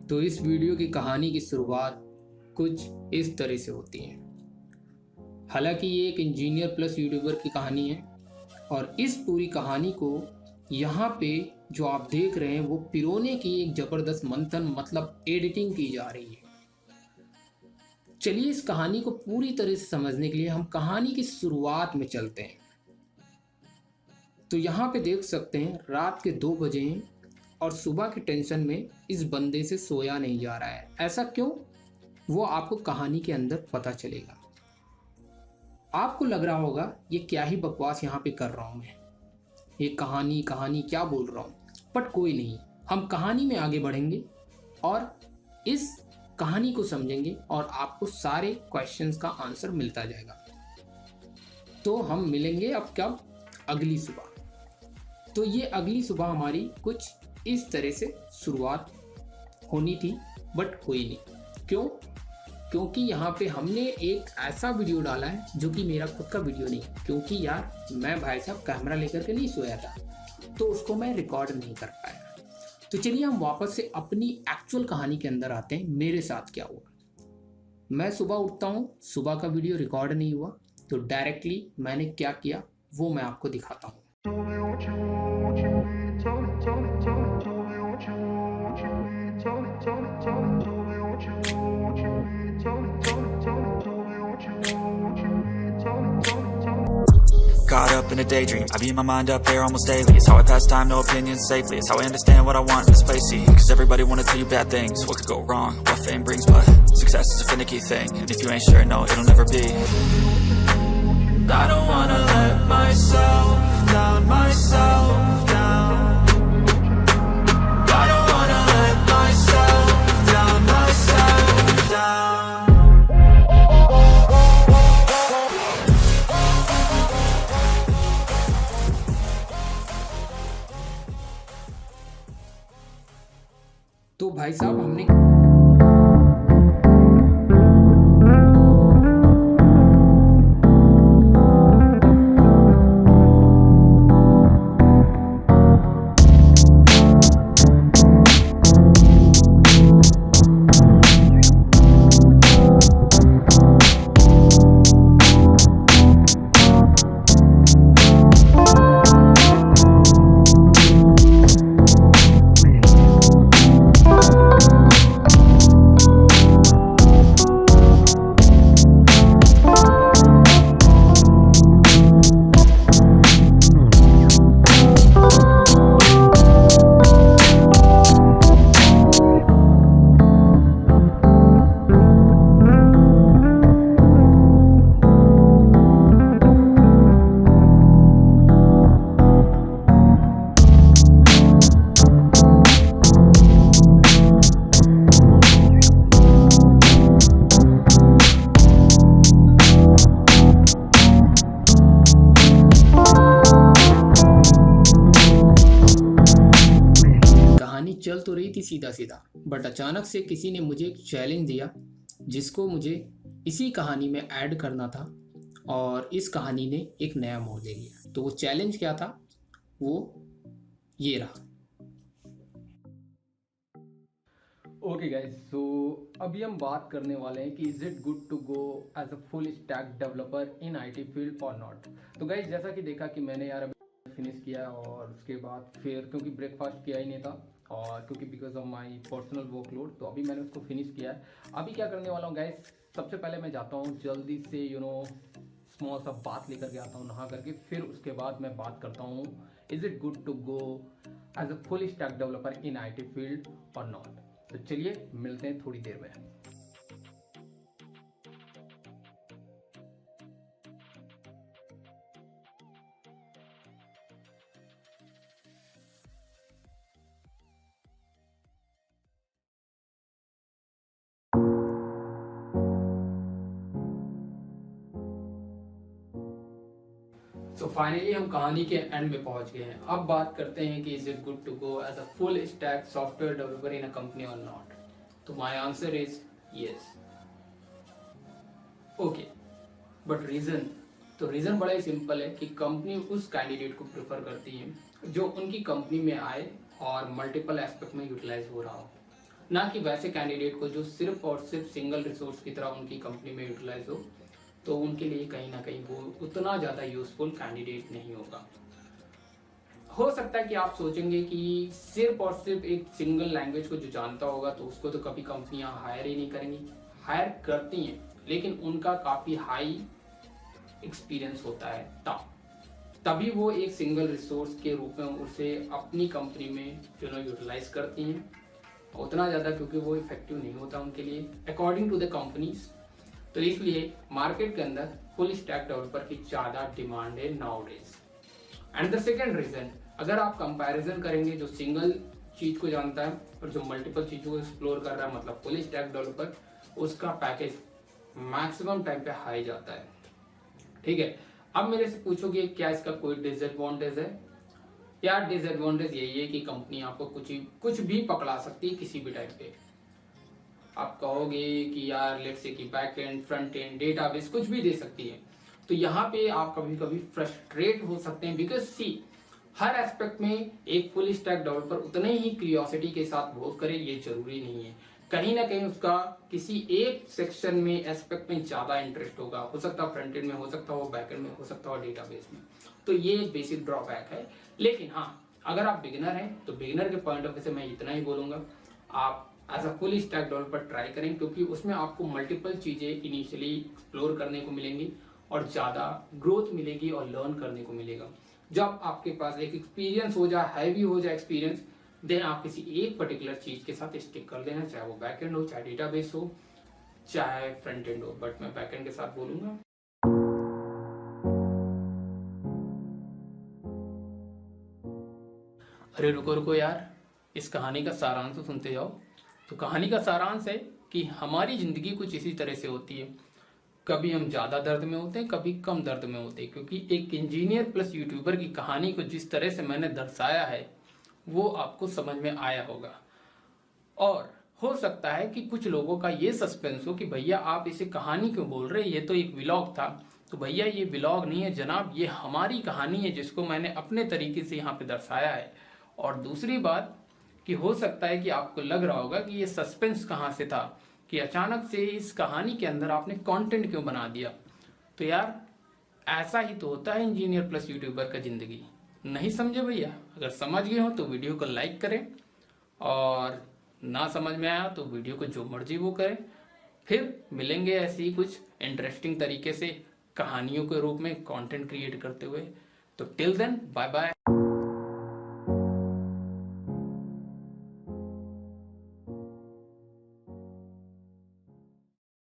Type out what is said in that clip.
तो इस वीडियो की कहानी की शुरुआत कुछ इस तरह से होती है। हालांकि ये एक इंजीनियर प्लस यूट्यूबर की कहानी है और इस पूरी कहानी को यहाँ पे जो आप देख रहे हैं वो पिरोने की एक जबरदस्त मंथन मतलब एडिटिंग की जा रही है। चलिए इस कहानी को पूरी तरह से समझने के लिए हम कहानी की शुरुआत में चलते हैं। तो यहाँ पे देख सकते हैं रात के 2 बजे हैं और सुबह की टेंशन में इस बंदे से सोया नहीं जा रहा है। ऐसा क्यों, वो आपको कहानी के अंदर पता चलेगा। आपको लग रहा होगा ये क्या ही बकवास यहाँ पे कर रहा हूँ मैं, ये कहानी कहानी क्या बोल रहा हूँ। बट कोई नहीं, हम कहानी में आगे बढ़ेंगे और इस कहानी को समझेंगे और आपको सारे क्वेश्चंस का आंसर मिलता जाएगा। तो हम मिलेंगे अब कब, अगली सुबह। तो ये अगली सुबह हमारी कुछ इस तरह से शुरुआत होनी थी बट हुई नहीं। क्यों? क्योंकि यहाँ पे हमने एक ऐसा वीडियो डाला है जो कि मेरा खुद का वीडियो नहीं, क्योंकि यार मैं भाई साहब कैमरा लेकर के नहीं सोया था तो उसको मैं रिकॉर्ड नहीं कर पाया। तो चलिए हम वापस से अपनी एक्चुअल कहानी के अंदर आते हैं। मेरे साथ क्या हुआ, मैं सुबह उठता हूँ, सुबह का वीडियो रिकॉर्ड नहीं हुआ तो डायरेक्टली मैंने क्या किया वो मैं आपको दिखाता हूँ। Caught up in a daydream, I beat my mind up there almost daily. It's how I pass time, no opinions safely. It's how I understand what I want in this place, see. Cause everybody wanna tell you bad things, what could go wrong, what fame brings. But success is a finicky thing, and if you ain't sure, no, it'll never be. I don't wanna let myself down, myself down. I don't wanna let myself down, myself down. तो भाई साहब हमने चल तो रही थी सीधा सीधा, बट अचानक से किसी ने मुझे एक चैलेंज दिया जिसको मुझे इसी कहानी में ऐड करना था और इस कहानी ने एक नया मोड़ ले लिया। तो वो चैलेंज क्या था, वो ये रहा। ओके गाइस, सो अभी हम बात करने वाले हैं कि is it good to go as a full stack developer in IT field और नॉट। तो गाइस जैसा कि देखा कि मैंने यार अभी फिनिश किया और उसके बाद फिर क्योंकि ब्रेकफास्ट किया ही नहीं था और क्योंकि because of my personal workload, तो अभी मैंने उसको फिनिश किया है। अभी क्या करने वाला हूँ गाइस, सबसे पहले मैं जाता हूँ जल्दी से स्मॉल सा बात लेकर के आता हूँ नहा करके, फिर उसके बाद मैं बात करता हूँ is it good to go as a full stack developer in IT field और नॉट। तो चलिए मिलते हैं थोड़ी देर में। तो फाइनली हम कहानी के एंड में पहुंच गए हैं। अब बात करते हैं कि is it good to go as a full stack software developer in a company और नॉट। तो my answer is yes. Okay, but reason, तो रीजन बड़ा ही सिंपल है कि कंपनी उस कैंडिडेट को प्रेफर करती है जो उनकी कंपनी में आए और मल्टीपल एस्पेक्ट में यूटिलाइज हो रहा हो। ना कि वैसे कैंडिडेट को जो सिर्फ और सिर्फ सिंगल रिसोर्स की तरह उनकी कंपनी में यूटिलाइज हो, तो उनके लिए कहीं ना कहीं वो उतना ज़्यादा यूजफुल कैंडिडेट नहीं होगा। हो सकता है कि आप सोचेंगे कि सिर्फ और सिर्फ एक सिंगल लैंग्वेज को जो जानता होगा तो उसको तो कभी कंपनियां हायर ही नहीं करेंगी। हायर करती हैं, लेकिन उनका काफ़ी हाई एक्सपीरियंस होता है, तभी वो एक सिंगल रिसोर्स के रूप में उसे अपनी कंपनी में यूटिलाइज करती हैं। उतना ज़्यादा क्योंकि वो इफेक्टिव नहीं होता उनके लिए अकॉर्डिंग टू द कंपनीज। तो इसलिए मार्केट के अंदर फुल स्टैक डेवलपर की ज़्यादा डिमांड है nowadays. And the second reason, अगर आप कंपैरिजन करेंगे जो सिंगल चीज को जानता है और जो मल्टीपल चीजों को एक्सप्लोर कर रहा है, मतलब फुल स्टैक डेवलपर, उसका पैकेज मैक्सिमम टाइम पे हाई जाता है। ठीक है, अब मेरे से पूछोगे क्या इसका कोई डिसएडवांटेज है? यार डिसएडवांटेज यही है कि कंपनी आपको कुछ भी पकड़ा सकती है किसी भी टाइम पे। आप कहोगे कि यार लेट्स से कि back and, front end, database कुछ भी दे सकती है, तो यहाँ पे आप कभी कभी फ्रस्ट्रेट हो सकते हैं। बिकॉज सी, हर एस्पेक्ट में एक फुल स्टैक डेवलपर उतने ही क्यूरियोसिटी के साथ वर्क करे ये जरूरी नहीं है। कहीं ना कहीं उसका किसी एक सेक्शन में, एस्पेक्ट में ज्यादा इंटरेस्ट होगा। हो सकता है फ्रंट एंड में, हो सकता है बैक एंड में, हो सकता है डेटाबेस में। तो ये एक बेसिक ड्रॉबैक है। लेकिन हाँ, अगर आप बिगिनर हैं तो बिगिनर के पॉइंट ऑफ व्यू से मैं इतना ही बोलूंगा, आप as a full stack developer try करें, क्योंकि उसमें आपको मल्टीपल चीजें इनिशियली एक्सप्लोर करने को मिलेंगी और ज्यादा ग्रोथ मिलेगी और लर्न करने को मिलेगा। जब आपके पास एक एक्सपीरियंस हो जाए, हैवी हो जाए एक्सपीरियंस, देन आप किसी एक पर्टिकुलर चीज के साथ स्टिक कर देना, चाहे वो बैकएंड हो, चाहे डेटाबेस हो, चाहे फ्रंट एंड हो। बट मैं बैकएंड के साथ बोलूंगा। अरे रुको रुको यार, इस कहानी का सारांश तो सुनते जाओ। तो कहानी का सारांश है कि हमारी जिंदगी कुछ इसी तरह से होती है। कभी हम ज्यादा दर्द में होते हैं, कभी कम दर्द में होते हैं। क्योंकि एक इंजीनियर प्लस यूट्यूबर की कहानी को जिस तरह से मैंने दर्शाया है वो आपको समझ में आया होगा। और हो सकता है कि कुछ लोगों का ये सस्पेंस हो कि भैया आप इसे कहानी क्यों बोल रहे हैं, ये तो एक व्लॉग था। तो भैया ये व्लॉग नहीं है जनाब, ये हमारी कहानी है जिसको मैंने अपने तरीके से यहाँ पे दर्शाया है। और दूसरी बात कि हो सकता है कि आपको लग रहा होगा कि ये सस्पेंस कहाँ से था, कि अचानक से इस कहानी के अंदर आपने कंटेंट क्यों बना दिया। तो यार ऐसा ही तो होता है इंजीनियर प्लस यूट्यूबर का जिंदगी। नहीं समझे भैया? अगर समझ गए हो तो वीडियो को लाइक करें, और ना समझ में आया तो वीडियो को जो मर्जी वो करें। फिर मिलेंगे ऐसे ही कुछ इंटरेस्टिंग तरीके से कहानियों के रूप में कंटेंट क्रिएट करते हुए। तो टिल देन बाय बाय।